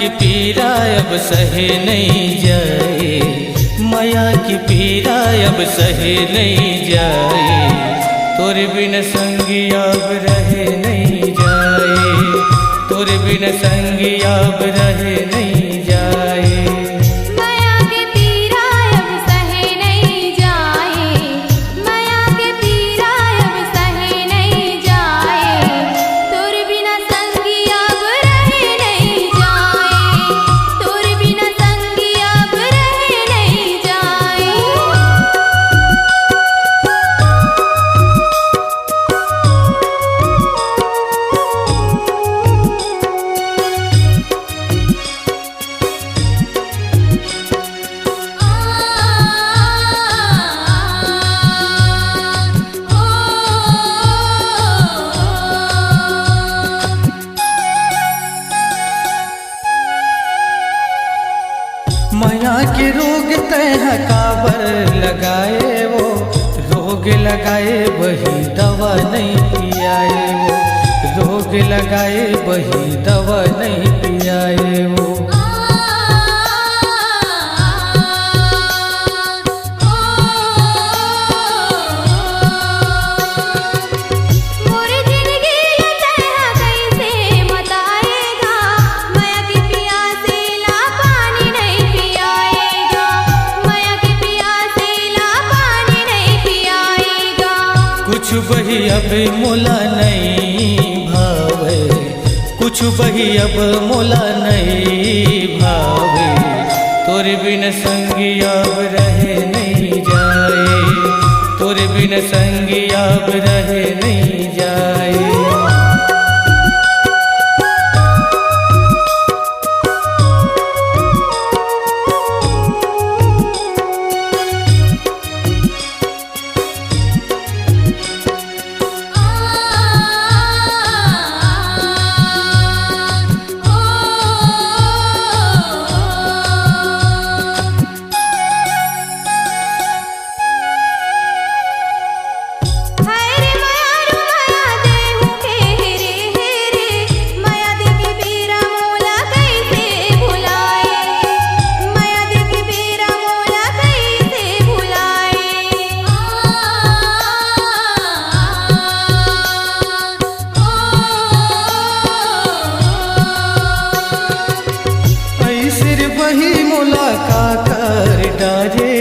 की पीड़ा अब सहे नहीं जाए, माया की पीड़ा अब सहे नहीं जाए, तोरे बिन संगी अब रहे नहीं जाए, तोरे बिन संगी अब रहे नहीं जाए। माया की पीड़ा अब सहे नहीं जाए, माया की पीड़ा अब सहे नहीं जाए, तोरे बिना संगी अब रहे नहीं जाए, तोरे बिना संगी अब रहे नहीं जाए। माया के रोग तह काबर लगाए वो, रोग लगाए वही दवा नहीं पियाए वो, रोग लगाए वही दवा नहीं पियाए वो। कुछ बही अब मोला नहीं भावे, कुछ बही अब मोला नहीं भावे, तोरे बिन संगी अब रहे नहीं जाए, तोरे बिन संगी अब रहे नहीं जाए। वही मुलाकात कर डारे,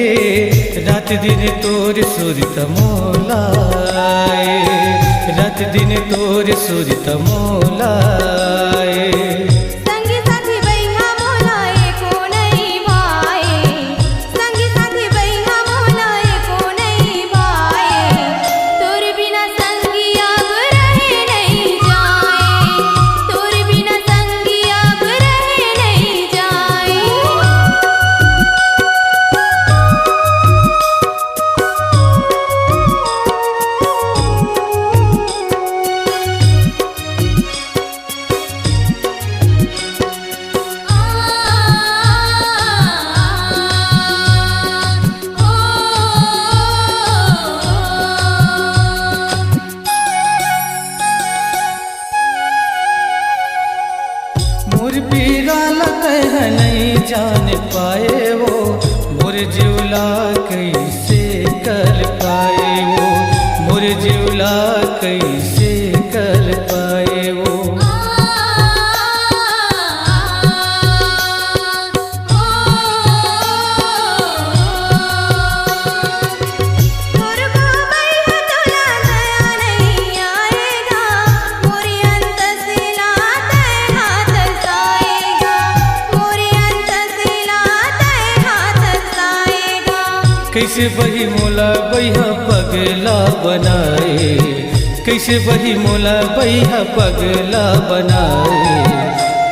रात दिन तोर सुरत मोलाए, रात दिन तोर सुरत मोलाए। संगी साथी बैहा मोलाए को नहीं भाए, संगी साथी बैहा मोलाए को नहीं भाए, तोरे बिना संगी अब रहे नहीं जाए, तोरे बिना संगी अब रहे नहीं जाए। मोर पीड़ा लतह नहीं जान पाए वो, मोर जिउला कैसे कर पाए वो, मोर जिउला कैसे कर पाए वो। कैसे बही मोला बैहा पगला बनाए, कैसे बही मोला बैहा पगला बनाए,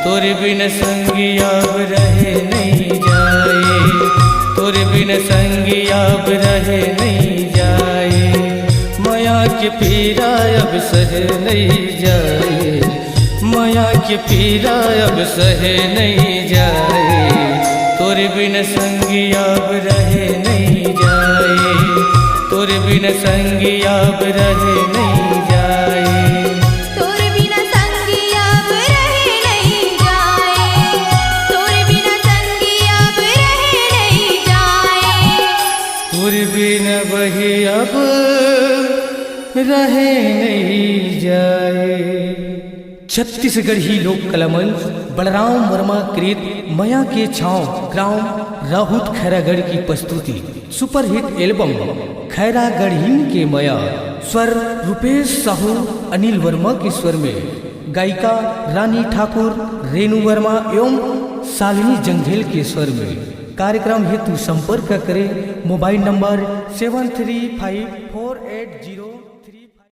तोरे बिन संगी अब रहे नहीं जाए, तोरे बिन संगी अब रहे नहीं जाए। माया की पीड़ा अब सहे नहीं जाए, माया की पीड़ा अब सहे नहीं जाए, तोरे बिन संगी अब रहे नहीं जाए, तोरे बिन संगी अब रहे नहीं जाए। तोरे बिना संगी अब रहे नहीं जाए। वही अब रहे नहीं जाए। छत्तीसगढ़ी लोक कला मंच बलराम वर्मा कृत मया के छाँव ग्राम राहुत खैरागढ़ की प्रस्तुति सुपरहिट एल्बम खैरागढ़ीन के मया, स्वर रूपेश साहू अनिल वर्मा के स्वर में, गायिका रानी ठाकुर, रेणु वर्मा एवं शालिनी जंघेल के स्वर में। कार्यक्रम हेतु संपर्क करें मोबाइल नंबर 73548035।